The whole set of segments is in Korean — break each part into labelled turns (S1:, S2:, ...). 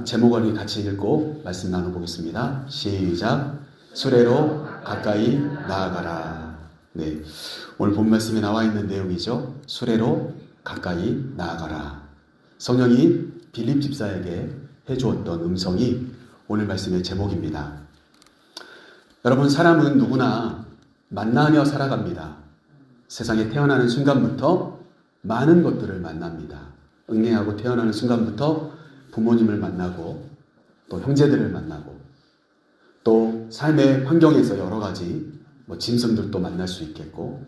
S1: 제목을 같이 읽고 말씀 나눠보겠습니다. 시작. 수레로 가까이 나아가라. 네, 오늘 본 말씀에 나와 있는 내용이죠. 수레로 가까이 나아가라. 성령이 빌립 집사에게 해주었던 음성이 오늘 말씀의 제목입니다. 여러분, 사람은 누구나 만나며 살아갑니다. 세상에 태어나는 순간부터 많은 것들을 만납니다. 응애하고 태어나는 순간부터 부모님을 만나고 또 형제들을 만나고 또 삶의 환경에서 여러 가지 짐승들도 만날 수 있겠고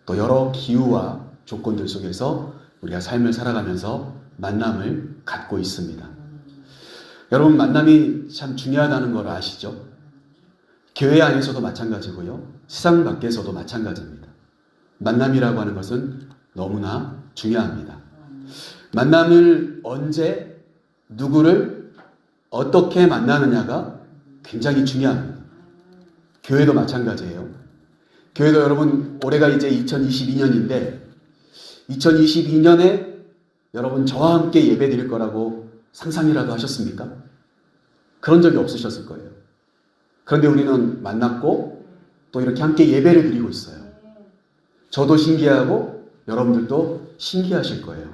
S1: 또 여러 기후와 조건들 속에서 우리가 삶을 살아가면서 만남을 갖고 있습니다. 여러분, 만남이 참 중요하다는 걸 아시죠? 교회 안에서도 마찬가지고요. 세상 밖에서도 마찬가지입니다. 만남이라고 하는 것은 너무나 중요합니다. 만남을 언제 누구를 어떻게 만나느냐가 굉장히 중요합니다. 교회도 마찬가지예요. 교회도 여러분, 올해가 이제 2022년인데 2022년에 여러분 저와 함께 예배 드릴 거라고 상상이라도 하셨습니까? 그런 적이 없으셨을 거예요. 그런데 우리는 만났고 또 이렇게 함께 예배를 드리고 있어요. 저도 신기하고 여러분들도 신기하실 거예요.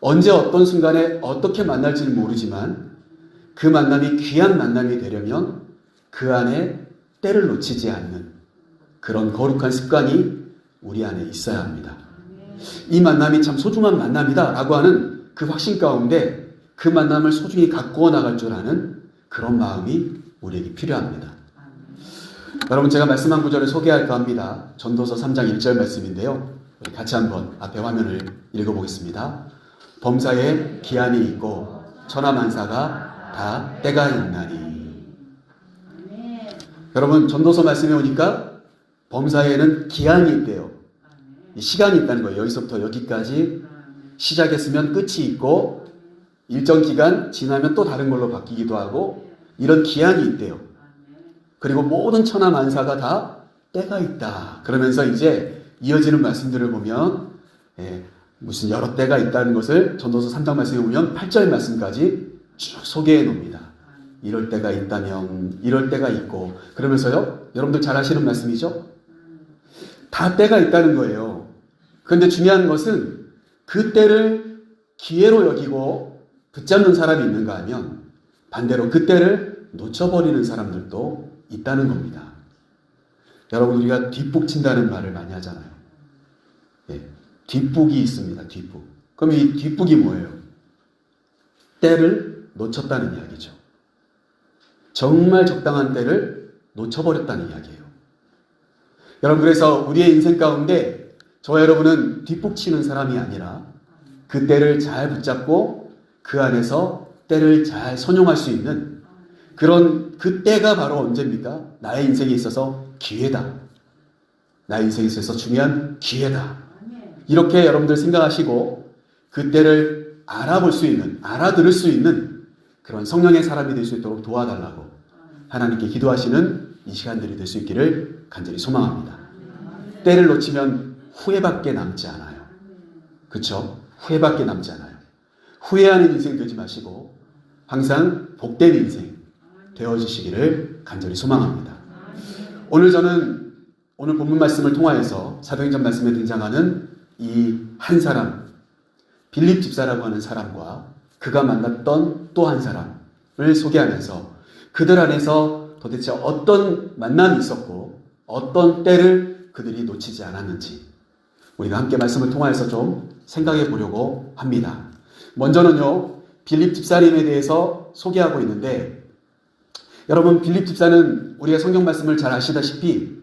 S1: 언제 어떤 순간에 어떻게 만날지는 모르지만 그 만남이 귀한 만남이 되려면 그 안에 때를 놓치지 않는 그런 거룩한 습관이 우리 안에 있어야 합니다. 이 만남이 참 소중한 만남이다 라고 하는 그 확신 가운데 그 만남을 소중히 가꾸어 나갈 줄 아는 그런 마음이 우리에게 필요합니다. 여러분, 제가 말씀 한 구절을 소개할까 합니다. 전도서 3장 1절 말씀인데요. 우리 같이 한번 앞에 화면을 읽어보겠습니다. 범사에 기한이 있고 천하만사가 다 때가 있나니. 여러분, 전도서 말씀에 오니까 범사에는 기한이 있대요. 시간이 있다는 거예요. 여기서부터 여기까지 시작했으면 끝이 있고 일정 기간 지나면 또 다른 걸로 바뀌기도 하고 이런 기한이 있대요. 그리고 모든 천하만사가 다 때가 있다. 그러면서 이제 이어지는 말씀들을 보면 무슨 여러 때가 있다는 것을 전도서 3장 말씀에 보면 8절 말씀까지 쭉 소개해 놓습니다. 이럴 때가 있다면 이럴 때가 있고 그러면서요, 여러분들 잘 아시는 말씀이죠? 다 때가 있다는 거예요. 그런데 중요한 것은 그 때를 기회로 여기고 붙잡는 사람이 있는가 하면 반대로 그 때를 놓쳐버리는 사람들도 있다는 겁니다. 여러분, 우리가 뒷북 친다는 말을 많이 하잖아요. 뒷북이 있습니다. 뒷북. 그럼 이 뒷북이 뭐예요? 때를 놓쳤다는 이야기죠. 정말 적당한 때를 놓쳐버렸다는 이야기예요. 여러분, 그래서 우리의 인생 가운데 저와 여러분은 뒷북 치는 사람이 아니라 그 때를 잘 붙잡고 그 안에서 때를 잘 선용할 수 있는 그런 그 때가 바로 언제입니까? 나의 인생에 있어서 기회다. 나의 인생에 있어서 중요한 기회다. 이렇게 여러분들 생각하시고 그 때를 알아볼 수 있는, 알아들을 수 있는 그런 성령의 사람이 될 수 있도록 도와달라고 하나님께 기도하시는 이 시간들이 될 수 있기를 간절히 소망합니다. 때를 놓치면 후회밖에 남지 않아요. 그렇죠? 후회밖에 남지 않아요. 후회하는 인생 되지 마시고 항상 복된 인생 되어주시기를 간절히 소망합니다. 오늘 저는 오늘 본문 말씀을 통하여서 사도행전 말씀에 등장하는 이 한 사람, 빌립 집사라고 하는 사람과 그가 만났던 또 한 사람을 소개하면서 그들 안에서 도대체 어떤 만남이 있었고 어떤 때를 그들이 놓치지 않았는지 우리가 함께 말씀을 통하여서 좀 생각해 보려고 합니다. 먼저는요, 빌립 집사님에 대해서 소개하고 있는데, 여러분, 빌립 집사는 우리가 성경 말씀을 잘 아시다시피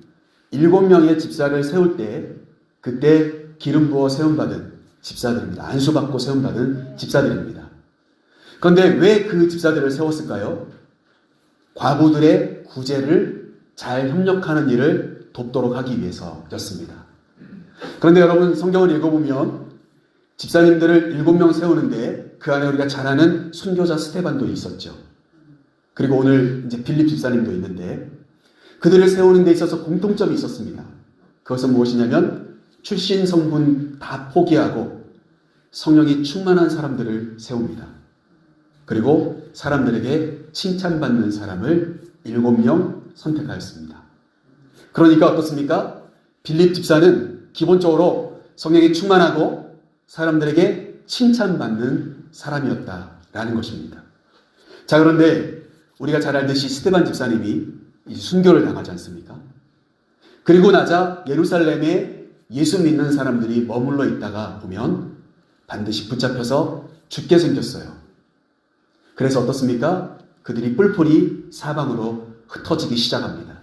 S1: 7명의 집사를 세울 때 그때 기름 부어 세움받은 집사들입니다. 안수받고 세움받은 집사들입니다. 그런데 왜 그 집사들을 세웠을까요? 과부들의 구제를 잘 협력하는 일을 돕도록 하기 위해서였습니다. 그런데 여러분, 성경을 읽어보면 집사님들을 7명 세우는데 그 안에 우리가 잘 아는 순교자 스테반도 있었죠. 그리고 오늘 이제 빌립 집사님도 있는데 그들을 세우는 데 있어서 공통점이 있었습니다. 그것은 무엇이냐면 출신 성분 다 포기하고 성령이 충만한 사람들을 세웁니다. 그리고 사람들에게 칭찬받는 사람을 7명 선택하였습니다. 그러니까 어떻습니까? 빌립 집사는 기본적으로 성령이 충만하고 사람들에게 칭찬받는 사람이었다라는 것입니다. 자, 그런데 우리가 잘 알듯이 스데반 집사님이 순교를 당하지 않습니까? 그리고 나자 예루살렘에 예수 믿는 사람들이 머물러 있다가 보면 반드시 붙잡혀서 죽게 생겼어요. 그래서 어떻습니까? 그들이 뿔뿔이 사방으로 흩어지기 시작합니다.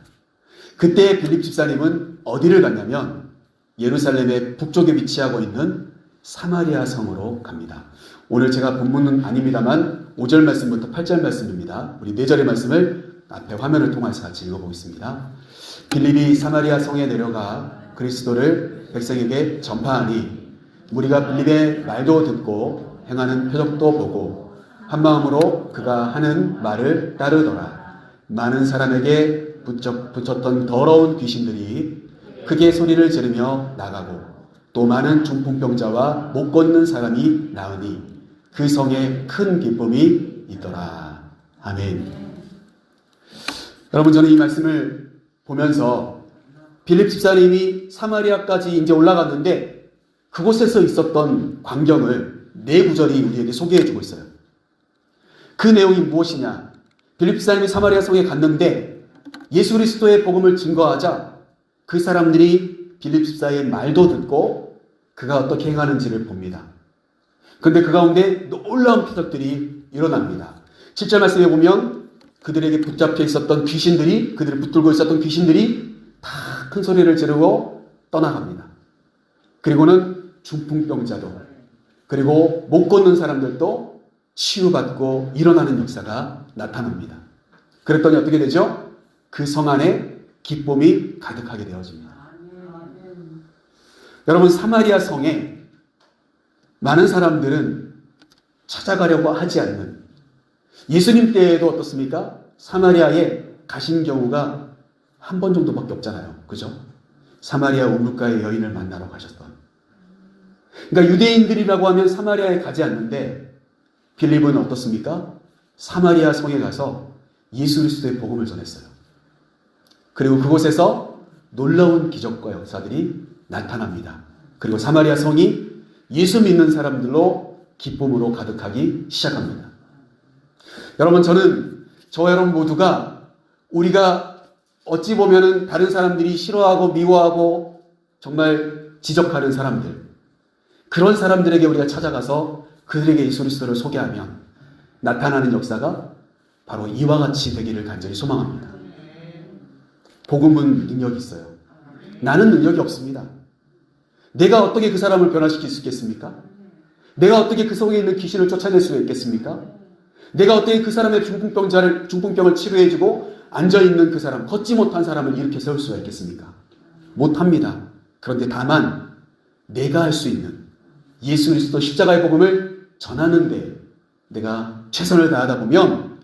S1: 그때 빌립 집사님은 어디를 갔냐면 예루살렘의 북쪽에 위치하고 있는 사마리아 성으로 갑니다. 오늘 제가 본문은 아닙니다만 5절 말씀부터 8절 말씀입니다. 우리 4절의 말씀을 앞에 화면을 통해서 같이 읽어보겠습니다. 빌립이 사마리아 성에 내려가 그리스도를 백성에게 전파하니 무리가 빌립의 말도 듣고 행하는 표적도 보고 한 마음으로 그가 하는 말을 따르더라. 많은 사람에게 붙였던 더러운 귀신들이 크게 소리를 지르며 나가고 또 많은 중풍병자와 못 걷는 사람이 나으니 그 성에 큰 기쁨이 있더라. 아멘. 여러분, 저는 이 말씀을 보면서 빌립 집사님이 사마리아까지 이제 올라갔는데 그곳에서 있었던 광경을 4구절이 우리에게 소개해 주고 있어요. 그 내용이 무엇이냐? 빌립 집사님이 사마리아 성에 갔는데 예수 그리스도의 복음을 증거하자 그 사람들이 빌립 집사의 말도 듣고 그가 어떻게 행하는지를 봅니다. 그런데 그 가운데 놀라운 표적들이 일어납니다. 7절 말씀에 보면 그들에게 붙잡혀 있었던 귀신들이, 그들을 붙들고 있었던 귀신들이 다 큰 소리를 지르고 떠나갑니다. 그리고는 중풍병자도, 그리고 못 걷는 사람들도 치유받고 일어나는 역사가 나타납니다. 그랬더니 어떻게 되죠? 그 성 안에 기쁨이 가득하게 되어집니다. 여러분, 사마리아 성에 많은 사람들은 찾아가려고 하지 않는, 예수님 때에도 어떻습니까? 사마리아에 가신 경우가 한 번 정도밖에 없잖아요. 그죠? 사마리아 우물가의 여인을 만나러 가셨던. 그러니까 유대인들이라고 하면 사마리아에 가지 않는데 빌립은 어떻습니까? 사마리아 성에 가서 예수 그리스도의 복음을 전했어요. 그리고 그곳에서 놀라운 기적과 역사들이 나타납니다. 그리고 사마리아 성이 예수 믿는 사람들로 기쁨으로 가득하기 시작합니다. 여러분, 저는 저와 여러분 모두가 우리가 어찌 보면은 다른 사람들이 싫어하고 미워하고 정말 지적하는 사람들, 그런 사람들에게 우리가 찾아가서 그들에게 예수 그리스도를 소개하면 나타나는 역사가 바로 이와 같이 되기를 간절히 소망합니다. 복음은 능력이 있어요. 나는 능력이 없습니다. 내가 어떻게 그 사람을 변화시킬 수 있겠습니까? 내가 어떻게 그 속에 있는 귀신을 쫓아낼 수가 있겠습니까? 내가 어떻게 그 사람의 중풍병을 치료해주고 앉아있는 그 사람, 걷지 못한 사람을 일으켜 세울 수가 있겠습니까? 못합니다. 그런데 다만 내가 할 수 있는 예수 그리스도 십자가의 복음을 전하는데 내가 최선을 다하다 보면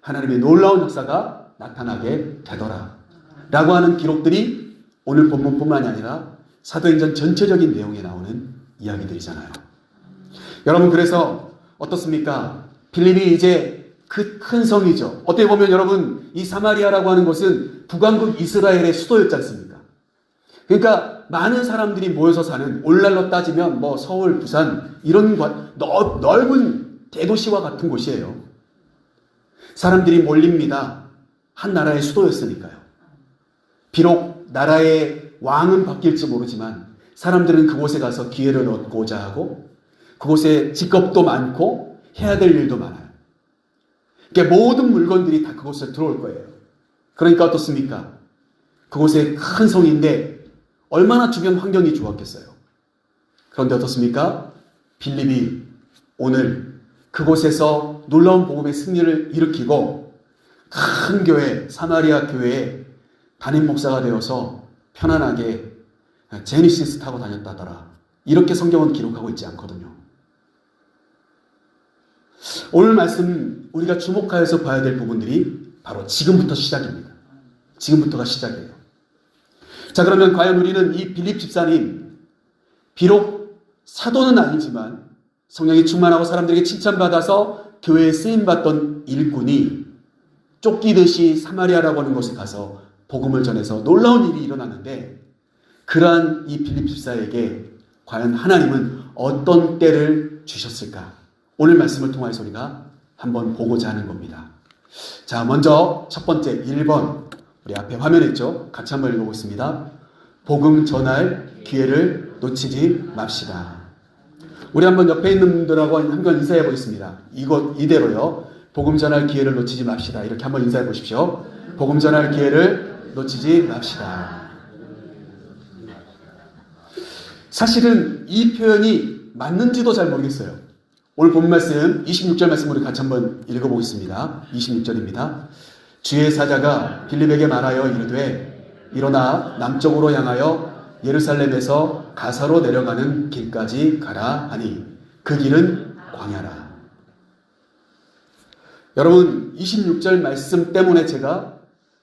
S1: 하나님의 놀라운 역사가 나타나게 되더라 라고 하는 기록들이 오늘 본문뿐만이 아니라 사도행전 전체적인 내용에 나오는 이야기들이잖아요. 여러분, 그래서 어떻습니까? 빌립이 이제 그 큰 성이죠. 어떻게 보면 여러분, 이 사마리아라고 하는 곳은 북왕국 이스라엘의 수도였지 않습니까? 그러니까 많은 사람들이 모여서 사는, 오늘날로 따지면 뭐 서울, 부산 이런 넓은 대도시와 같은 곳이에요. 사람들이 몰립니다. 한 나라의 수도였으니까요. 비록 나라의 왕은 바뀔지 모르지만 사람들은 그곳에 가서 기회를 얻고자 하고 그곳에 직업도 많고 해야 될 일도 많아요. 그러니까 모든 물건들이 다 그곳에 들어올 거예요. 그러니까 어떻습니까? 그곳에 큰 성인데 얼마나 주변 환경이 좋았겠어요. 그런데 어떻습니까? 빌립이 오늘 그곳에서 놀라운 복음의 승리를 일으키고 큰 교회, 사마리아 교회에 담임 목사가 되어서 편안하게 제니시스 타고 다녔다더라. 이렇게 성경은 기록하고 있지 않거든요. 오늘 말씀 우리가 주목하여서 봐야 될 부분들이 바로 지금부터 시작입니다. 지금부터가 시작이에요. 자, 그러면 과연 우리는 이 빌립 집사님, 비록 사도는 아니지만 성령이 충만하고 사람들에게 칭찬받아서 교회에 쓰임받던 일꾼이 쫓기듯이 사마리아라고 하는 곳에 가서 복음을 전해서 놀라운 일이 일어났는데, 그러한 이 빌립 집사에게 과연 하나님은 어떤 때를 주셨을까? 오늘 말씀을 통해서 우리가 한번 보고자 하는 겁니다. 자, 먼저 첫 번째 1번, 우리 앞에 화면에 있죠? 같이 한번 읽어보겠습니다. 복음 전할 기회를 놓치지 맙시다. 우리 한번 옆에 있는 분들하고 한번 인사해 보겠습니다. 이대로요. 복음 전할 기회를 놓치지 맙시다. 이렇게 한번 인사해 보십시오. 복음 전할 기회를 놓치지 맙시다. 사실은 이 표현이 맞는지도 잘 모르겠어요. 오늘 본 말씀 26절 말씀 우리 같이 한번 읽어보겠습니다. 26절입니다. 주의 사자가 빌립에게 말하여 이르되 일어나 남쪽으로 향하여 예루살렘에서 가사로 내려가는 길까지 가라 하니 그 길은 광야라. 여러분, 26절 말씀 때문에 제가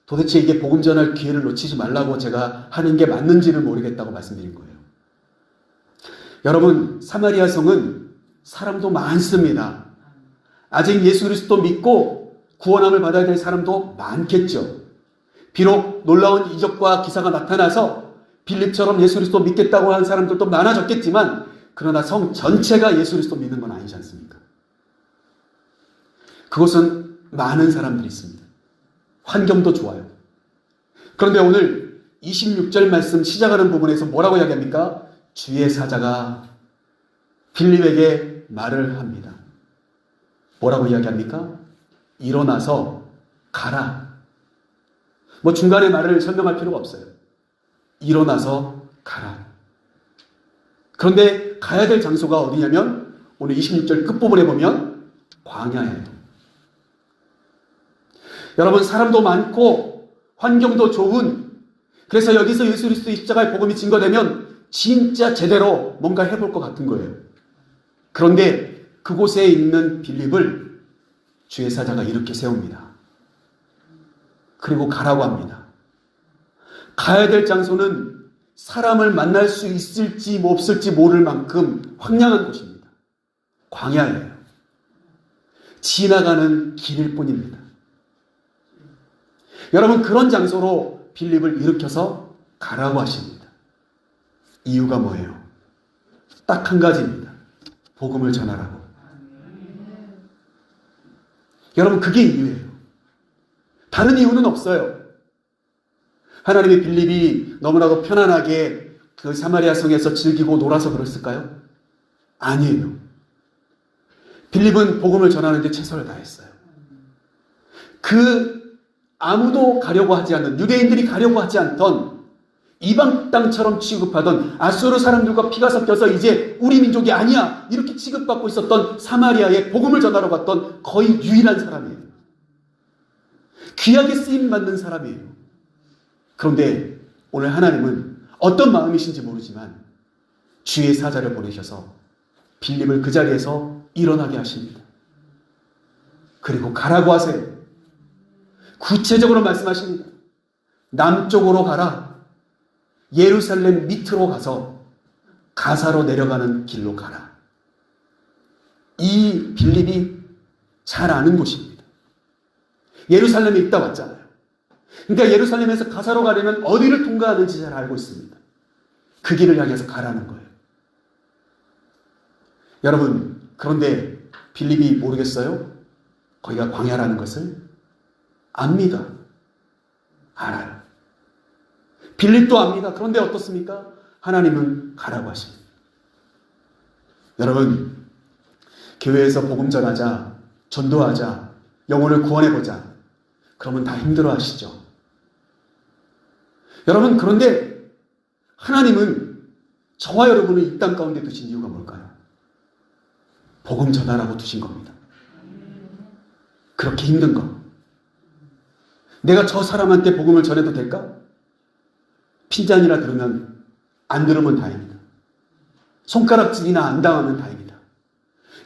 S1: 도대체 이게 복음 전할 기회를 놓치지 말라고 제가 하는 게 맞는지를 모르겠다고 말씀드린 거예요. 여러분, 사마리아 성은 사람도 많습니다. 아직 예수 그리스도 믿고 구원함을 받아야 될 사람도 많겠죠. 비록 놀라운 이적과 기사가 나타나서 빌립처럼 예수 그리스도 믿겠다고 하는 사람들도 많아졌겠지만, 그러나 성 전체가 예수 그리스도 믿는 건 아니지 않습니까? 그곳은 많은 사람들이 있습니다. 환경도 좋아요. 그런데 오늘 26절 말씀 시작하는 부분에서 뭐라고 이야기합니까? 주의 사자가 빌립에게 말을 합니다. 뭐라고 이야기합니까? 일어나서 가라. 뭐 중간에 말을 설명할 필요가 없어요. 일어나서 가라. 그런데 가야 될 장소가 어디냐면 오늘 26절 끝부분에 보면 광야예요. 여러분, 사람도 많고 환경도 좋은, 그래서 여기서 예수 그리스도의 십자가의 복음이 증거되면 진짜 제대로 뭔가 해볼 것 같은 거예요. 그런데 그곳에 있는 빌립을 주의 사자가 이렇게 세웁니다. 그리고 가라고 합니다. 가야 될 장소는 사람을 만날 수 있을지 없을지 모를 만큼 황량한 곳입니다. 광야예요. 지나가는 길일 뿐입니다. 여러분, 그런 장소로 빌립을 일으켜서 가라고 하십니다. 이유가 뭐예요? 딱 한 가지입니다. 복음을 전하라고. 여러분, 그게 이유예요. 다른 이유는 없어요. 하나님의 빌립이 너무나도 편안하게 그 사마리아 성에서 즐기고 놀아서 그랬을까요? 아니에요. 빌립은 복음을 전하는데 최선을 다했어요. 아무도 가려고 하지 않는, 유대인들이 가려고 하지 않던, 이방 땅처럼 취급하던, 아수르 사람들과 피가 섞여서 이제 우리 민족이 아니야 이렇게 취급받고 있었던 사마리아에 복음을 전하러 갔던 거의 유일한 사람이에요. 귀하게 쓰임받는 사람이에요. 그런데 오늘 하나님은 어떤 마음이신지 모르지만 주의 사자를 보내셔서 빌립을 그 자리에서 일어나게 하십니다. 그리고 가라고 하세요. 구체적으로 말씀하십니다. 남쪽으로 가라. 예루살렘 밑으로 가서 가사로 내려가는 길로 가라. 이 빌립이 잘 아는 곳입니다. 예루살렘에 있다 왔잖아요. 그러니까 예루살렘에서 가사로 가려면 어디를 통과하는지 잘 알고 있습니다. 그 길을 향해서 가라는 거예요. 여러분, 그런데 빌립이 모르겠어요? 거기가 광야라는 것을 압니다. 알아요. 빌립도 압니다. 그런데 어떻습니까? 하나님은 가라고 하십니다. 여러분, 교회에서 복음 전하자, 전도하자, 영혼을 구원해보자, 그러면 다 힘들어 하시죠. 여러분, 그런데 하나님은 저와 여러분을 이 땅 가운데 두신 이유가 뭘까요? 복음 전하라고 두신 겁니다. 그렇게 힘든 거. 내가 저 사람한테 복음을 전해도 될까? 핀잔이라 들으면, 안 들으면 다행입니다. 손가락질이나 안 당하면 다행이다.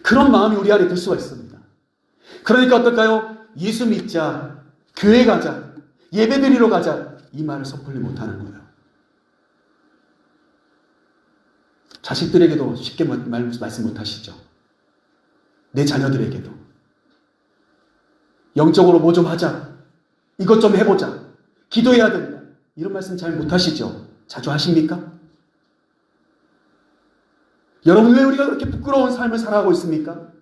S1: 그런 마음이 우리 안에 들 수가 있습니다. 그러니까 어떨까요? 예수 믿자, 교회 가자, 예배 드리러 가자, 이 말을 섣불리 못하는 거예요. 자식들에게도 쉽게 말씀 못하시죠. 내 자녀들에게도. 영적으로 뭐 좀 하자. 이것 좀 해보자. 기도해야 된다. 이런 말씀 잘 못하시죠? 자주 하십니까? 여러분, 왜 우리가 그렇게 부끄러운 삶을 살아가고 있습니까?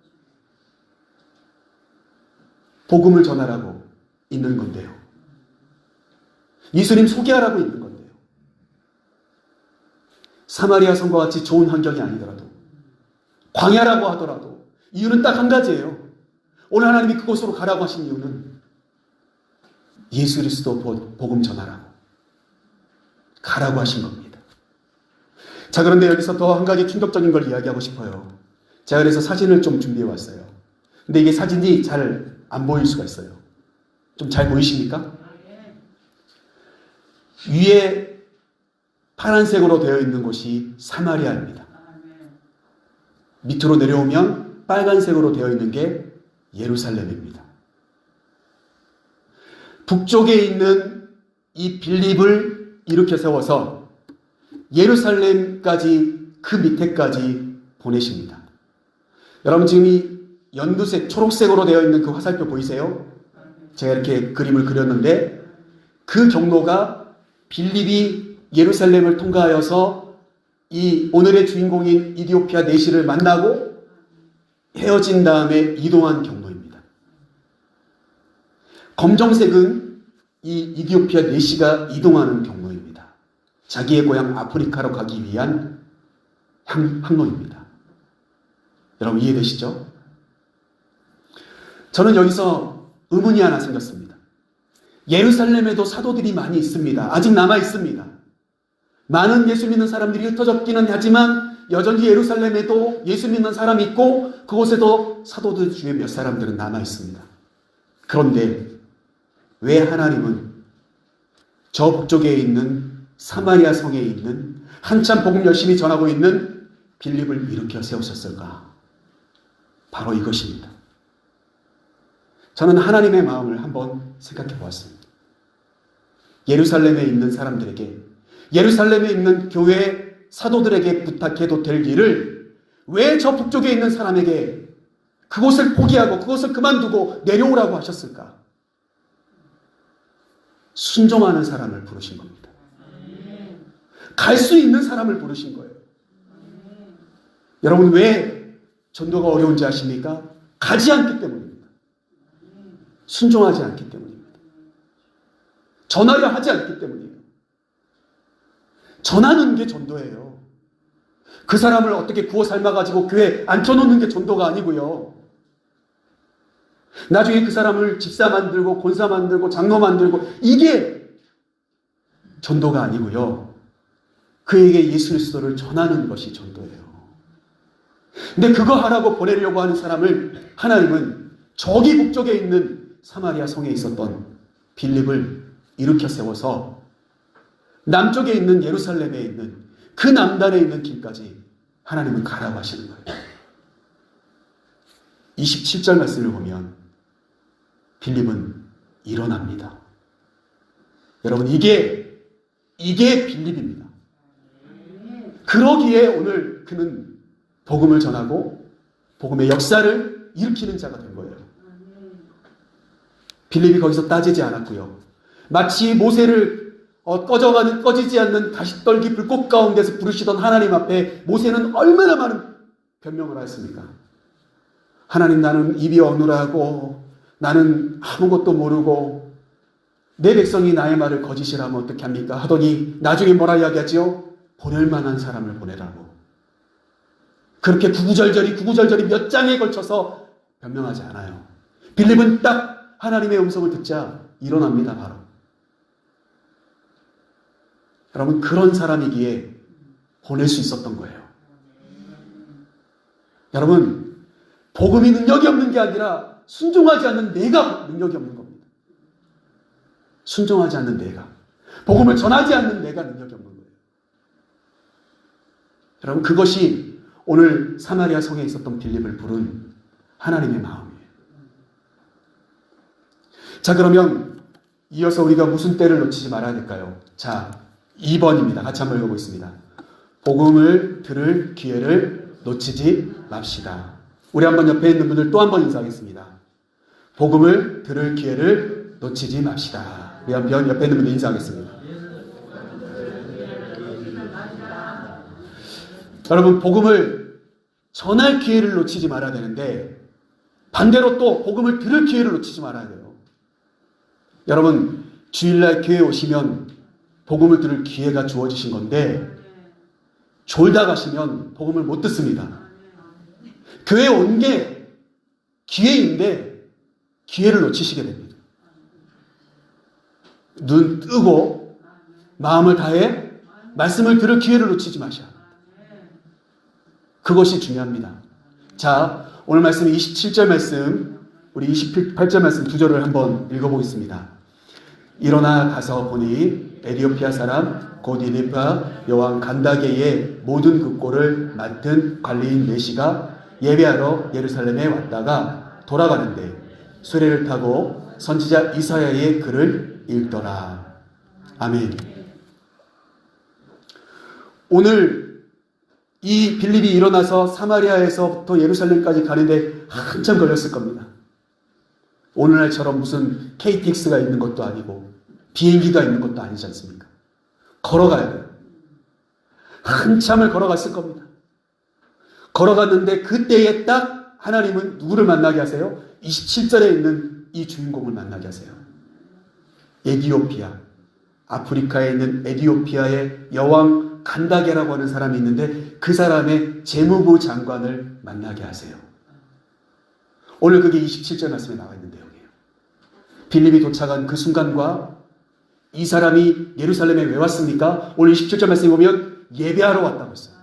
S1: 복음을 전하라고 있는 건데요. 예수님 소개하라고 있는 건데요. 사마리아 성과 같이 좋은 환경이 아니더라도, 광야라고 하더라도 이유는 딱 한 가지예요. 오늘 하나님이 그곳으로 가라고 하신 이유는 예수 그리스도 복음 전하라고 가라고 하신 겁니다. 자, 그런데 여기서 더 한 가지 충격적인 걸 이야기하고 싶어요. 제가 그래서 사진을 좀 준비해 왔어요. 근데 이게 사진이 잘 안 보일 수가 있어요. 좀 잘 보이십니까? 위에 파란색으로 되어 있는 곳이 사마리아입니다. 밑으로 내려오면 빨간색으로 되어 있는 게 예루살렘입니다. 북쪽에 있는 이 빌립을 일으켜 세워서 예루살렘까지, 그 밑에까지 보내십니다. 여러분, 지금 이 연두색, 초록색으로 되어 있는 그 화살표 보이세요? 제가 이렇게 그림을 그렸는데 그 경로가 빌립이 예루살렘을 통과하여서 이 오늘의 주인공인 이디오피아 내시를 만나고 헤어진 다음에 이동한 경로입니다. 검정색은 이 이디오피아 내시가 이동하는 경로입니다. 자기의 고향 아프리카로 가기 위한 항로입니다. 여러분, 이해되시죠? 저는 여기서 의문이 하나 생겼습니다. 예루살렘에도 사도들이 많이 있습니다. 아직 남아 있습니다. 많은 예수 믿는 사람들이 흩어졌기는 하지만 여전히 예루살렘에도 예수 믿는 사람이 있고 그곳에도 사도들 중에 몇 사람들은 남아 있습니다. 그런데 왜 하나님은 저 북쪽에 있는 사마리아 성에 있는 한참 복음 열심히 전하고 있는 빌립을 일으켜 세우셨을까? 바로 이것입니다. 저는 하나님의 마음을 한번 생각해 보았습니다. 예루살렘에 있는 사람들에게, 예루살렘에 있는 교회 사도들에게 부탁해도 될 일을 왜 저 북쪽에 있는 사람에게 그곳을 포기하고 그곳을 그만두고 내려오라고 하셨을까? 순종하는 사람을 부르신 겁니다. 갈 수 있는 사람을 부르신 거예요. 여러분, 왜 전도가 어려운지 아십니까? 가지 않기 때문입니다. 순종하지 않기 때문입니다. 전하려 하지 않기 때문이에요. 전하는 게 전도예요. 그 사람을 어떻게 구워 삶아가지고 교회에 앉혀놓는 게 전도가 아니고요. 나중에 그 사람을 집사 만들고 권사 만들고 장로 만들고, 이게 전도가 아니고요. 그에게 예수 그리스도를 전하는 것이 전도예요. 근데 그거 하라고 보내려고 하는 사람을 하나님은 저기 북쪽에 있는 사마리아 성에 있었던 빌립을 일으켜 세워서 남쪽에 있는 예루살렘에 있는 그 남단에 있는 길까지 하나님은 가라고 하시는 거예요. 27절 말씀을 보면 빌립은 일어납니다. 여러분, 이게 빌립입니다. 그러기에 오늘 그는 복음을 전하고 복음의 역사를 일으키는 자가 된 거예요. 빌립이 거기서 따지지 않았고요. 마치 모세를 꺼지지 않는 가시떨기 불꽃 가운데서 부르시던 하나님 앞에 모세는 얼마나 많은 변명을 하였습니까? 하나님, 나는 입이 어눌하고 나는 아무것도 모르고 내 백성이 나의 말을 거짓이라면 어떻게 합니까? 하더니 나중에 뭐라 이야기하지요? 보낼 만한 사람을 보내라고. 그렇게 구구절절히 몇 장에 걸쳐서 변명하지 않아요. 빌립은 딱 하나님의 음성을 듣자 일어납니다. 바로. 여러분, 그런 사람이기에 보낼 수 있었던 거예요. 여러분, 복음이 능력이 없는 게 아니라 순종하지 않는 내가 능력이 없는 겁니다. 순종하지 않는 내가, 복음을 전하지 않는 내가 능력이 없는 거예요. 여러분, 그것이 오늘 사마리아 성에 있었던 빌립을 부른 하나님의 마음이에요. 자, 그러면 이어서 우리가 무슨 때를 놓치지 말아야 될까요? 자, 2번입니다. 같이 한번 읽어보겠습니다. 복음을 들을 기회를 놓치지 맙시다. 우리 한번 옆에 있는 분들 또 한번 인사하겠습니다. 복음을 들을 기회를 놓치지 맙시다. 우리 한번 옆에 있는 분들 인사하겠습니다. 여러분, 복음을 전할 기회를 놓치지 말아야 되는데 반대로 또 복음을 들을 기회를 놓치지 말아야 돼요. 여러분, 주일날 교회에 오시면 복음을 들을 기회가 주어지신 건데 졸다 가시면 복음을 못 듣습니다. 교회에 온 게 기회인데 기회를 놓치시게 됩니다. 눈 뜨고 마음을 다해 말씀을 들을 기회를 놓치지 마셔야 합니다. 그것이 중요합니다. 자, 오늘 말씀 27절 말씀, 우리 28절 말씀 두 절을 한번 읽어보겠습니다. 일어나 가서 보니 에디오피아 사람 곧 니느웨 여왕 간다게의 모든 그 꼴을 맡은 관리인 메시가 예배하러 예루살렘에 왔다가 돌아가는데 수레를 타고 선지자 이사야의 글을 읽더라. 아멘. 오늘 이 빌립이 일어나서 사마리아에서부터 예루살렘까지 가는데 한참 걸렸을 겁니다. 오늘날처럼 무슨 KTX가 있는 것도 아니고 비행기가 있는 것도 아니지 않습니까? 걸어가야 돼요. 한참을 걸어갔을 겁니다. 걸어갔는데 그때에 딱 하나님은 누구를 만나게 하세요? 27절에 있는 이 주인공을 만나게 하세요. 에디오피아, 아프리카에 있는 에디오피아의 여왕 간다게라고 하는 사람이 있는데 그 사람의 재무부 장관을 만나게 하세요. 오늘 그게 27절 말씀에 나와 있는 내용이에요. 빌립이 도착한 그 순간과 이 사람이 예루살렘에 왜 왔습니까? 오늘 27절 말씀에 보면 예배하러 왔다고 했어요.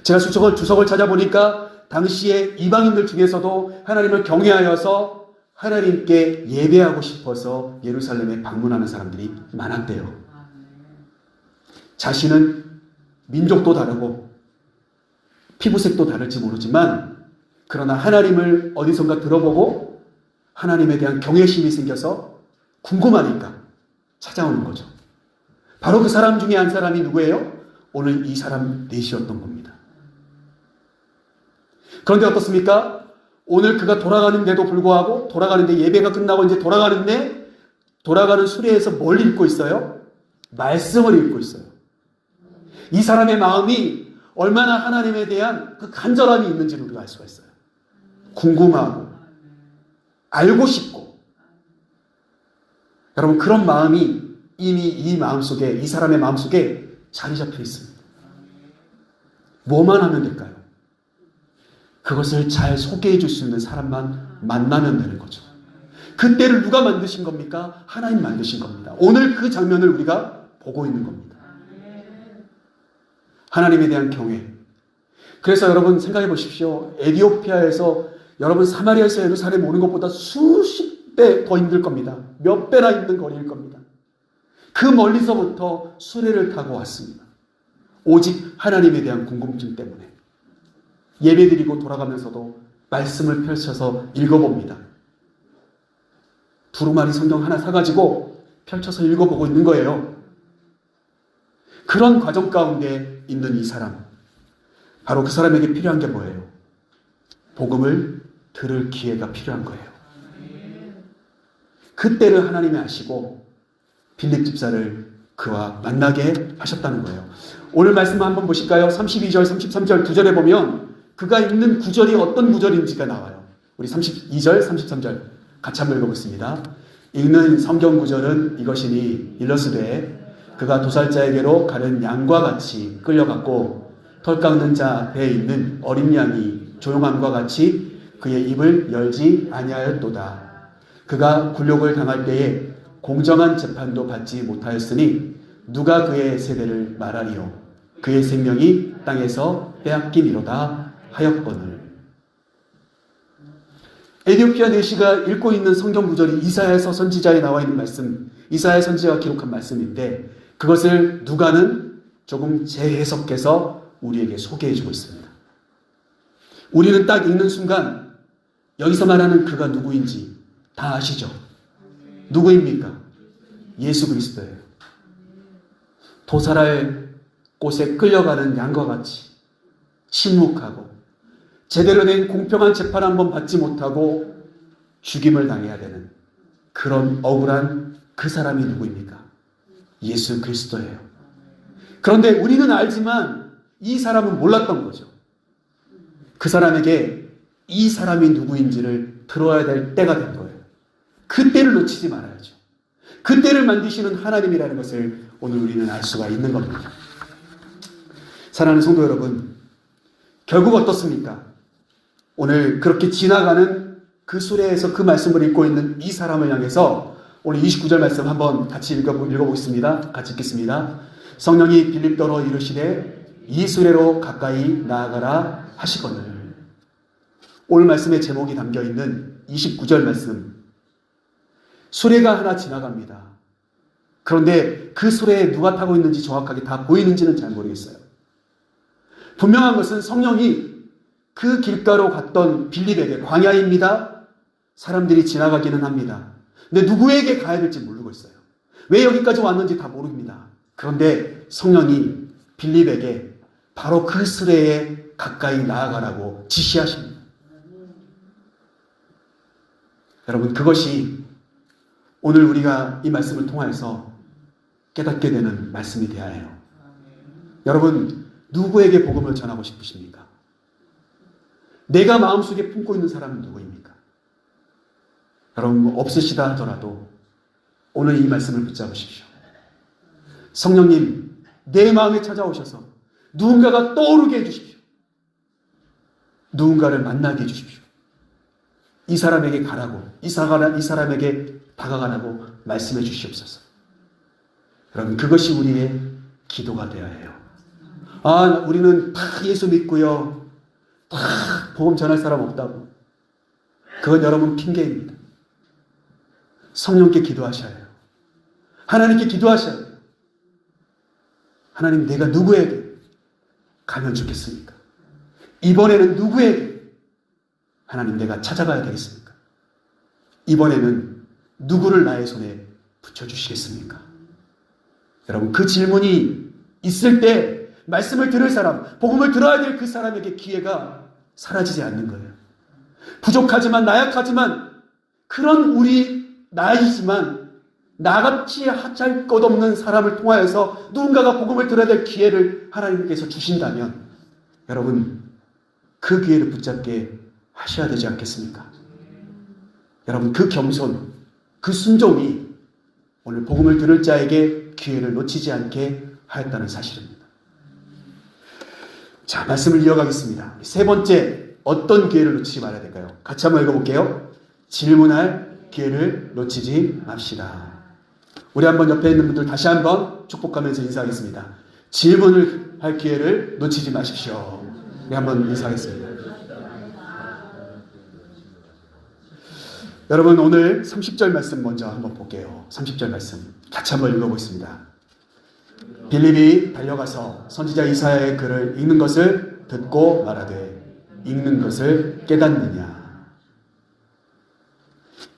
S1: 제가 주석을 찾아보니까 당시에 이방인들 중에서도 하나님을 경외하여서 하나님께 예배하고 싶어서 예루살렘에 방문하는 사람들이 많았대요. 자신은 민족도 다르고 피부색도 다를지 모르지만 그러나 하나님을 어디선가 들어보고 하나님에 대한 경외심이 생겨서 궁금하니까 찾아오는 거죠. 바로 그 사람 중에 한 사람이 누구예요? 오늘 이 사람 넷이었던 겁니다. 그런데 어떻습니까? 오늘 그가 돌아가는데도 불구하고 돌아가는데 예배가 끝나고 이제 돌아가는 수레에서 뭘 읽고 있어요? 말씀을 읽고 있어요. 이 사람의 마음이 얼마나 하나님에 대한 그 간절함이 있는지를 우리가 알 수가 있어요. 궁금하고 알고 싶고 여러분 그런 마음이 이미 이 마음속에 이 사람의 마음속에 자리 잡혀 있습니다. 뭐만 하면 될까요? 그것을 잘 소개해 줄 수 있는 사람만 만나면 되는 거죠. 그때를 누가 만드신 겁니까? 하나님 만드신 겁니다. 오늘 그 장면을 우리가 보고 있는 겁니다. 하나님에 대한 경외. 그래서 여러분 생각해 보십시오. 에디오피아에서 여러분 사마리아에서 예루살렘 오는 것보다 수십 배 더 힘들 겁니다. 몇 배나 힘든 거리일 겁니다. 그 멀리서부터 수레를 타고 왔습니다. 오직 하나님에 대한 궁금증 때문에. 예배드리고 돌아가면서도 말씀을 펼쳐서 읽어봅니다. 두루마리 성경 하나 사가지고 펼쳐서 읽어보고 있는 거예요. 그런 과정 가운데 있는 이 사람. 바로 그 사람에게 필요한 게 뭐예요? 복음을 들을 기회가 필요한 거예요. 그때를 하나님이 아시고 빌립 집사를 그와 만나게 하셨다는 거예요. 오늘 말씀 한번 보실까요? 32절, 33절, 9절에 보면 그가 읽는 구절이 어떤 구절인지가 나와요. 우리 32절, 33절 같이 한번 읽어보겠습니다. 읽는 성경 구절은 이것이니 일러스되 그가 도살자에게로 가는 양과 같이 끌려갔고 털 깎는 자 앞에 있는 어린 양이 조용함과 같이 그의 입을 열지 아니하였도다. 그가 굴욕을 당할 때에 공정한 재판도 받지 못하였으니 누가 그의 세대를 말하리요. 그의 생명이 땅에서 빼앗기니로다 하였거늘. 에디오피아 내시가 읽고 있는 성경 구절이 이사야서 선지자에 나와 있는 말씀, 이사야 선지자가 기록한 말씀인데 그것을 누가는 조금 재해석해서 우리에게 소개해주고 있습니다. 우리는 딱 읽는 순간 여기서 말하는 그가 누구인지 다 아시죠? 누구입니까? 예수 그리스도예요. 도살할 곳에 끌려가는 양과 같이 침묵하고 제대로 된 공평한 재판 한번 받지 못하고 죽임을 당해야 되는 그런 억울한 그 사람이 누구입니까? 예수 그리스도예요. 그런데 우리는 알지만 이 사람은 몰랐던 거죠. 그 사람에게 이 사람이 누구인지를 들어야 될 때가 된 거예요. 그 때를 놓치지 말아야죠. 그 때를 만드시는 하나님이라는 것을 오늘 우리는 알 수가 있는 겁니다. 사랑하는 성도 여러분, 결국 어떻습니까? 오늘 그렇게 지나가는 그 수레에서 그 말씀을 읽고 있는 이 사람을 향해서 오늘 29절 말씀 한번 같이 읽어보겠습니다. 같이 읽겠습니다. 성령이 빌립더러 이르시되 이 수레로 가까이 나아가라 하시거늘. 오늘 말씀의 제목이 담겨있는 29절 말씀. 수레가 하나 지나갑니다. 그런데 그 수레에 누가 타고 있는지 정확하게 다 보이는지는 잘 모르겠어요. 분명한 것은 성령이 그 길가로 갔던 빌립에게, 광야입니다. 사람들이 지나가기는 합니다. 근데 누구에게 가야 될지 모르고 있어요. 왜 여기까지 왔는지 다 모릅니다. 그런데 성령이 빌립에게 바로 그 수레에 가까이 나아가라고 지시하십니다. 여러분, 그것이 오늘 우리가 이 말씀을 통해서 깨닫게 되는 말씀이 되어야 해요. 여러분, 누구에게 복음을 전하고 싶으십니까? 내가 마음속에 품고 있는 사람은 누구입니까? 여러분, 없으시다 하더라도 오늘 이 말씀을 붙잡으십시오. 성령님, 내 마음에 찾아오셔서 누군가가 떠오르게 해주십시오. 누군가를 만나게 해주십시오. 이 사람에게 가라고, 이 사람에게 다가가라고 말씀해 주시옵소서. 여러분, 그것이 우리의 기도가 되어야 해요. 우리는 다 예수 믿고요. 다 복음 전할 사람 없다고. 그건 여러분 핑계입니다. 성령께 기도하셔야 해요. 하나님께 기도하셔야 해요. 하나님, 내가 누구에게 가면 좋겠습니까? 이번에는 누구에게 하나님 내가 찾아가야 되겠습니까? 이번에는 누구를 나의 손에 붙여주시겠습니까? 여러분, 그 질문이 있을 때 말씀을 들을 사람, 복음을 들어야 될 그 사람에게 기회가 사라지지 않는 거예요. 부족하지만, 나약하지만, 그런 우리 나이지만 나같이 하잘 것 없는 사람을 통하여서 누군가가 복음을 들어야 될 기회를 하나님께서 주신다면 여러분, 그 기회를 붙잡게 하셔야 되지 않겠습니까? 여러분, 그 겸손, 그 순종이 오늘 복음을 들을 자에게 기회를 놓치지 않게 하였다는 사실입니다. 자, 말씀을 이어가겠습니다. 세 번째, 어떤 기회를 놓치지 말아야 될까요? 같이 한번 읽어볼게요. 질문할 기회를 놓치지 맙시다. 우리 한번 옆에 있는 분들 다시 한번 축복하면서 인사하겠습니다. 질문을 할 기회를 놓치지 마십시오. 우리 한번 인사하겠습니다. 여러분, 오늘 30절 말씀 먼저 한번 볼게요. 30절 말씀 같이 한번 읽어보겠습니다. 빌립이 달려가서 선지자 이사야의 글을 읽는 것을 듣고 말하되 읽는 것을 깨닫느냐.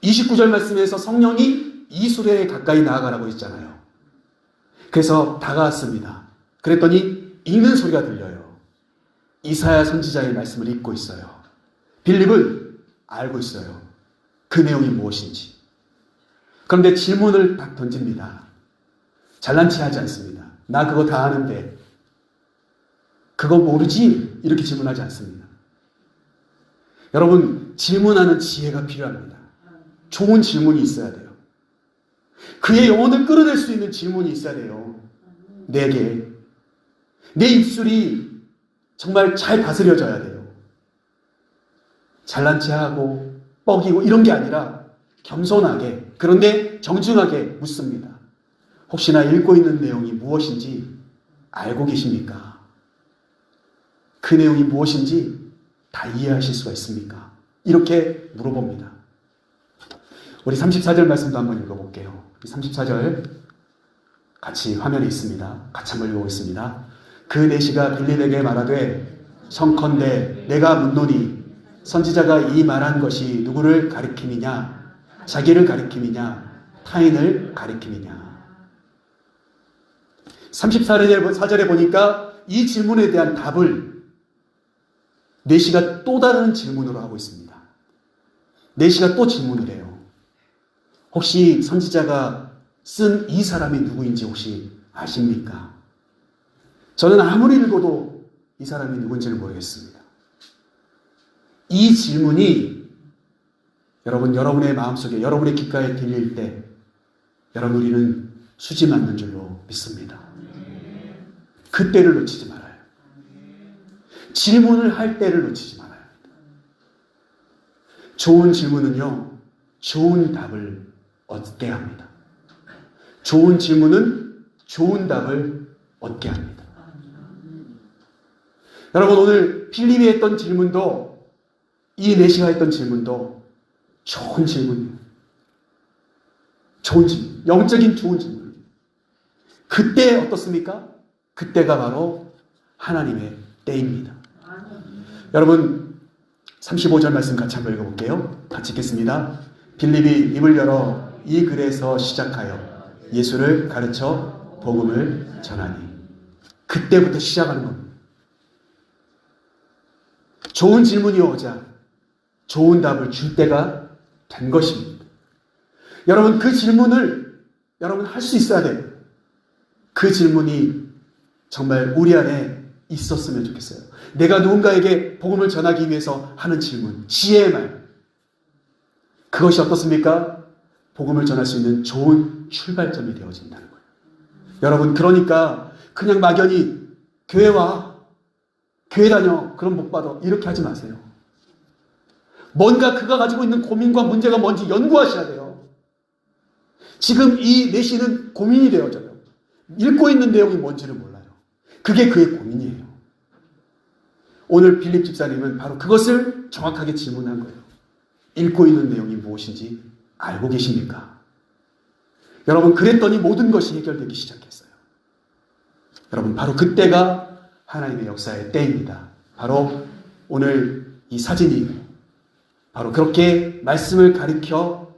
S1: 29절 말씀에서 성령이 이 수레에 가까이 나아가라고 했잖아요. 그래서 다가왔습니다. 그랬더니 읽는 소리가 들려요. 이사야 선지자의 말씀을 읽고 있어요. 빌립은 알고 있어요. 그 내용이 무엇인지. 그런데 질문을 딱 던집니다. 잘난 체 하지 않습니다. 나 그거 다 아는데 그거 모르지? 이렇게 질문하지 않습니다. 여러분, 질문하는 지혜가 필요합니다. 좋은 질문이 있어야 돼요. 그의 영혼을 끌어낼 수 있는 질문이 있어야 돼요. 내게. 내 입술이 정말 잘 다스려져야 돼요. 잘난 체하고 뻐기고 이런 게 아니라 겸손하게, 그런데 정중하게 묻습니다. 혹시나 읽고 있는 내용이 무엇인지 알고 계십니까? 그 내용이 무엇인지 다 이해하실 수가 있습니까? 이렇게 물어봅니다. 우리 34절 말씀도 한번 읽어볼게요. 34절 같이 화면에 있습니다. 같이 한번 읽어보겠습니다. 그 내시가 빌립에게 말하되 청컨대 내가 묻노니 선지자가 이 말한 것이 누구를 가리킴이냐? 자기를 가리킴이냐? 타인을 가리킴이냐? 34절에 보니까 이 질문에 대한 답을 내시가 또 다른 질문으로 하고 있습니다. 내시가 또 질문을 해요. 혹시 선지자가 쓴 이 사람이 누구인지 혹시 아십니까? 저는 아무리 읽어도 이 사람이 누군지를 모르겠습니다. 이 질문이 여러분의 마음속에, 여러분의 귓가에 들릴 때 여러분 우리는 수지 맞는 줄로 믿습니다. 그때를 놓치지 말아요. 질문을 할 때를 놓치지 말아요. 좋은 질문은요, 좋은 답을 얻게 합니다. 좋은 질문은 좋은 답을 얻게 합니다. 여러분 오늘 필립이 했던 질문도 이 내시가 했던 질문도 좋은 질문이에요. 좋은 질문, 영적인 좋은 질문. 그때 어떻습니까? 그때가 바로 하나님의 때입니다. 여러분 35절 말씀 같이 한번 읽어볼게요. 같이 읽겠습니다. 빌립이 입을 열어 이 글에서 시작하여 예수를 가르쳐 복음을 전하니. 그때부터 시작하는 겁니다. 좋은 질문이 오자 좋은 답을 줄 때가 된 것입니다. 여러분 그 질문을 여러분 할 수 있어야 돼요. 그 질문이 정말 우리 안에 있었으면 좋겠어요. 내가 누군가에게 복음을 전하기 위해서 하는 질문, 지혜의 말. 그것이 어떻습니까? 복음을 전할 수 있는 좋은 출발점이 되어진다는 거예요. 여러분 그러니까 그냥 막연히 교회 와, 교회 다녀, 그럼 복 받아, 이렇게 하지 마세요. 뭔가 그가 가지고 있는 고민과 문제가 뭔지 연구하셔야 돼요. 지금 이 내시는 고민이 되어져요. 읽고 있는 내용이 뭔지를 몰라요. 그게 그의 고민이에요. 오늘 빌립 집사님은 바로 그것을 정확하게 질문한 거예요. 읽고 있는 내용이 무엇인지 알고 계십니까? 여러분 그랬더니 모든 것이 해결되기 시작했어요. 여러분 바로 그때가 하나님의 역사의 때입니다. 바로 오늘 이 사진이 바로 그렇게 말씀을 가리켜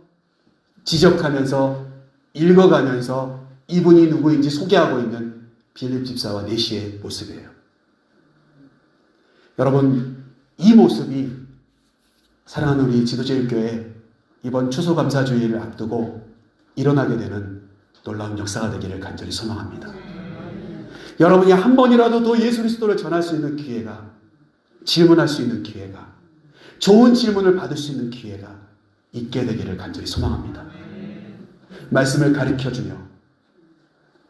S1: 지적하면서 읽어가면서 이분이 누구인지 소개하고 있는 빌립 집사와 내시의 모습이에요. 여러분 이 모습이 사랑하는 우리 지도제일교회 이번 추수감사주의를 앞두고 일어나게 되는 놀라운 역사가 되기를 간절히 소망합니다. 여러분이 한 번이라도 더 예수 그리스도를 전할 수 있는 기회가, 질문할 수 있는 기회가, 좋은 질문을 받을 수 있는 기회가 있게 되기를 간절히 소망합니다. 말씀을 가르쳐주며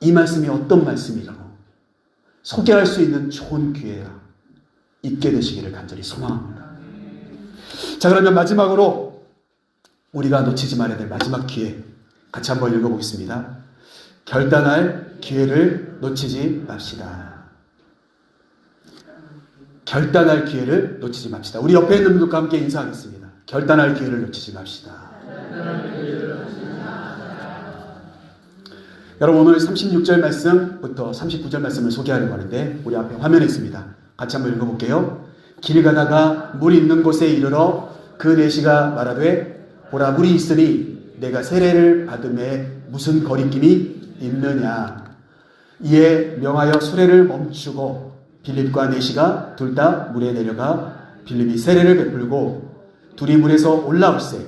S1: 이 말씀이 어떤 말씀이라고 소개할 수 있는 좋은 기회가 있게 되시기를 간절히 소망합니다. 자, 그러면 마지막으로 우리가 놓치지 말아야 될 마지막 기회 같이 한번 읽어보겠습니다. 결단할 기회를 놓치지 맙시다. 결단할 기회를 놓치지 맙시다. 우리 옆에 있는 분들과 함께 인사하겠습니다. 결단할 기회를 놓치지 맙시다. 여러분 오늘 36절 말씀부터 39절 말씀을 소개하려고 하는데 우리 앞에 화면에 있습니다. 같이 한번 읽어볼게요. 길 가다가 물 있는 곳에 이르러 그 내시가 말하되 보라 물이 있으니 내가 세례를 받음에 무슨 거리낌이 있느냐. 이에 명하여 수레를 멈추고 빌립과 내시가 둘 다 물에 내려가 빌립이 세례를 베풀고 둘이 물에서 올라올세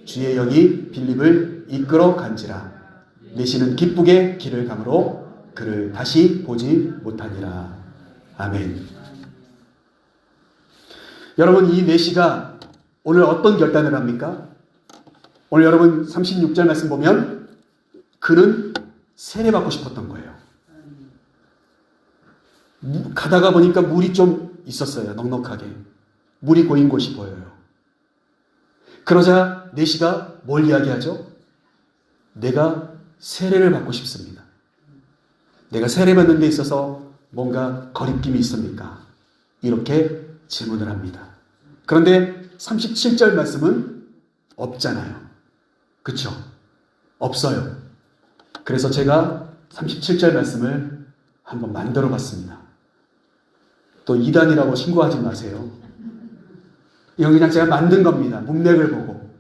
S1: 주의 영이 빌립을 이끌어 간지라. 내시는 기쁘게 길을 가므로 그를 다시 보지 못하니라. 아멘. 여러분 이 내시가 오늘 어떤 결단을 합니까? 오늘 여러분 36절 말씀 보면 그는 세례받고 싶었던 거예요. 가다가 보니까 물이 좀 있었어요. 넉넉하게. 물이 고인 곳이 보여요. 그러자 내시가 뭘 이야기하죠? 내가 세례를 받고 싶습니다. 내가 세례받는 데 있어서 뭔가 거리낌이 있습니까? 이렇게 질문을 합니다. 그런데 37절 말씀은 없잖아요. 그렇죠? 없어요. 그래서 제가 37절 말씀을 한번 만들어 봤습니다. 또 이단이라고 신고하지 마세요. 이건 그냥 제가 만든 겁니다. 문맥을 보고.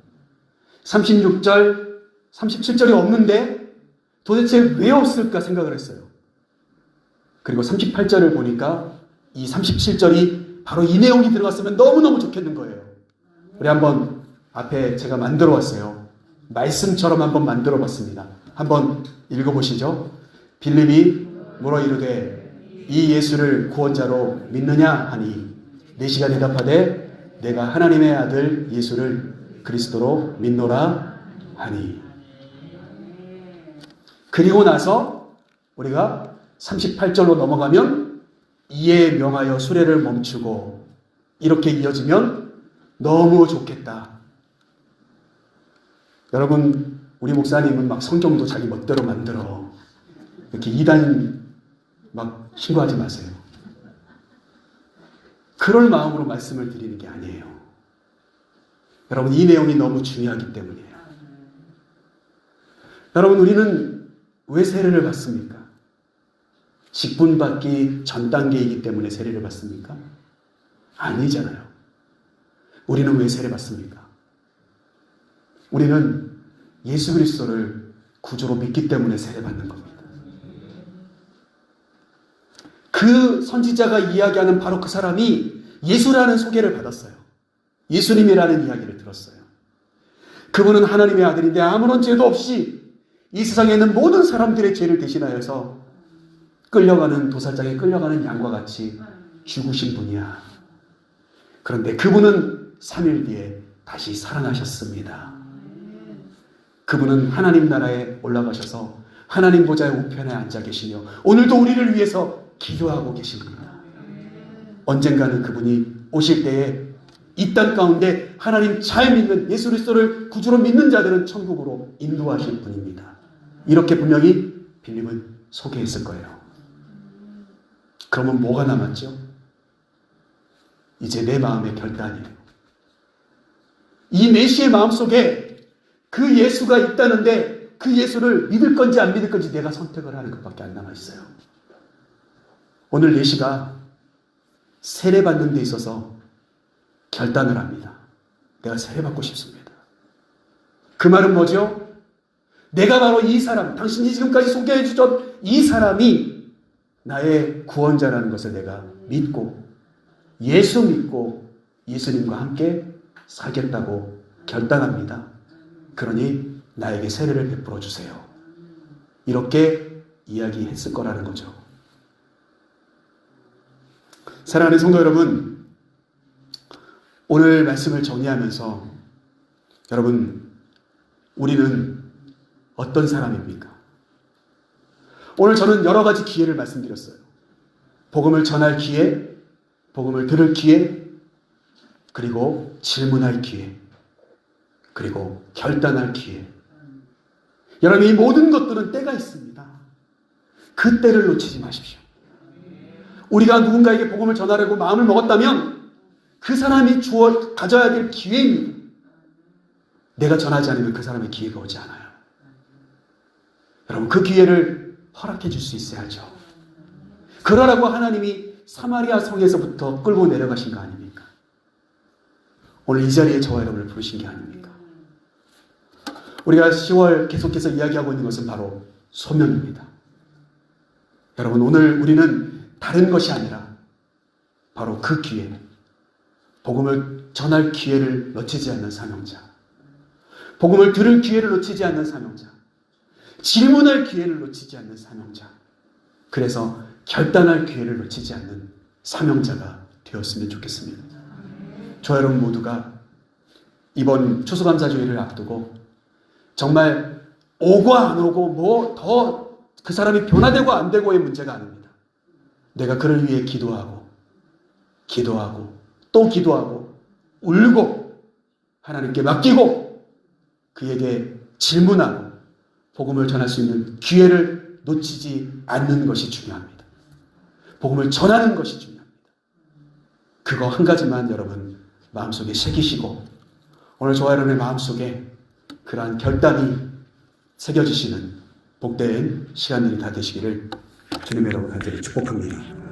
S1: 36절, 37절이 없는데 도대체 왜 없을까 생각을 했어요. 그리고 38절을 보니까 이 37절이 바로 이 내용이 들어갔으면 너무너무 좋겠는 거예요. 우리 한번 앞에 제가 만들어 왔어요. 말씀처럼 한번 만들어 봤습니다. 한번 읽어보시죠. 빌립이 물어 이르되 이 예수를 구원자로 믿느냐 하니 내시가 대답하되 내가 하나님의 아들 예수를 그리스도로 믿노라 하니. 그리고 나서 우리가 38절로 넘어가면 이에 명하여 수레를 멈추고 이렇게 이어지면 너무 좋겠다. 여러분, 우리 목사님은 막 성경도 자기 멋대로 만들어. 이렇게 이단 막 신고하지 마세요. 그럴 마음으로 말씀을 드리는 게 아니에요. 여러분, 이 내용이 너무 중요하기 때문이에요. 여러분, 우리는 왜 세례를 받습니까? 직분받기 전 단계이기 때문에 세례를 받습니까? 아니잖아요. 우리는 왜 세례 받습니까? 우리는 예수 그리스도를 구주로 믿기 때문에 세례 받는 겁니다. 그 선지자가 이야기하는 바로 그 사람이 예수라는 소개를 받았어요. 예수님이라는 이야기를 들었어요. 그분은 하나님의 아들인데 아무런 죄도 없이 이 세상에 있는 모든 사람들의 죄를 대신하여서 끌려가는 도살장에 끌려가는 양과 같이 죽으신 분이야. 그런데 그분은 3일 뒤에 다시 살아나셨습니다. 그분은 하나님 나라에 올라가셔서 하나님 보좌의 우편에 앉아 계시며 오늘도 우리를 위해서 기도하고 계십니다. 언젠가는 그분이 오실 때에 이 땅 가운데 하나님 잘 믿는 예수 그리스도를 구주로 믿는 자들은 천국으로 인도하실 분입니다. 이렇게 분명히 빌립은 소개했을 거예요. 그러면 뭐가 남았죠? 이제 내 마음의 결단이에요. 이 내시의 마음속에 그 예수가 있다는데 그 예수를 믿을 건지 안 믿을 건지 내가 선택을 하는 것밖에 안 남아있어요. 오늘 내시가 세례받는 데 있어서 결단을 합니다. 내가 세례받고 싶습니다. 그 말은 뭐죠? 내가 바로 이 사람, 당신이 지금까지 소개해 주던 이 사람이 나의 구원자라는 것을 내가 믿고 예수 믿고 예수님과 함께 살겠다고 결단합니다. 그러니 나에게 세례를 베풀어 주세요. 이렇게 이야기했을 거라는 거죠. 사랑하는 성도 여러분, 오늘 말씀을 정리하면서 여러분, 우리는 어떤 사람입니까? 오늘 저는 여러 가지 기회를 말씀드렸어요. 복음을 전할 기회, 복음을 들을 기회, 그리고 질문할 기회, 그리고 결단할 기회. 여러분, 이 모든 것들은 때가 있습니다. 그 때를 놓치지 마십시오. 우리가 누군가에게 복음을 전하려고 마음을 먹었다면 그 사람이 가져야 될 기회입니다. 내가 전하지 않으면 그 사람의 기회가 오지 않아요. 여러분, 그 기회를 허락해 줄 수 있어야죠. 그러라고 하나님이 사마리아 성에서부터 끌고 내려가신 거 아닙니까? 오늘 이 자리에 저와 여러분을 부르신 게 아닙니까? 우리가 10월 계속해서 이야기하고 있는 것은 바로 소명입니다. 여러분, 오늘 우리는 다른 것이 아니라 바로 그 기회, 복음을 전할 기회를 놓치지 않는 사명자, 복음을 들을 기회를 놓치지 않는 사명자, 질문할 기회를 놓치지 않는 사명자, 그래서 결단할 기회를 놓치지 않는 사명자가 되었으면 좋겠습니다. 저 여러분 모두가 이번 추수감사주일을 앞두고 정말 오고 안 오고 뭐 더 그 사람이 변화되고 안 되고의 문제가 아닙니다. 내가 그를 위해 기도하고 또 기도하고 울고 하나님께 맡기고 그에게 질문하고 복음을 전할 수 있는 기회를 놓치지 않는 것이 중요합니다. 복음을 전하는 것이 중요합니다. 그거 한 가지만 여러분 마음속에 새기시고 오늘 저와 여러분의 마음속에 그러한 결단이 새겨지시는 복된 시간들이 다 되시기를 주님의 이름으로 간절히 축복합니다.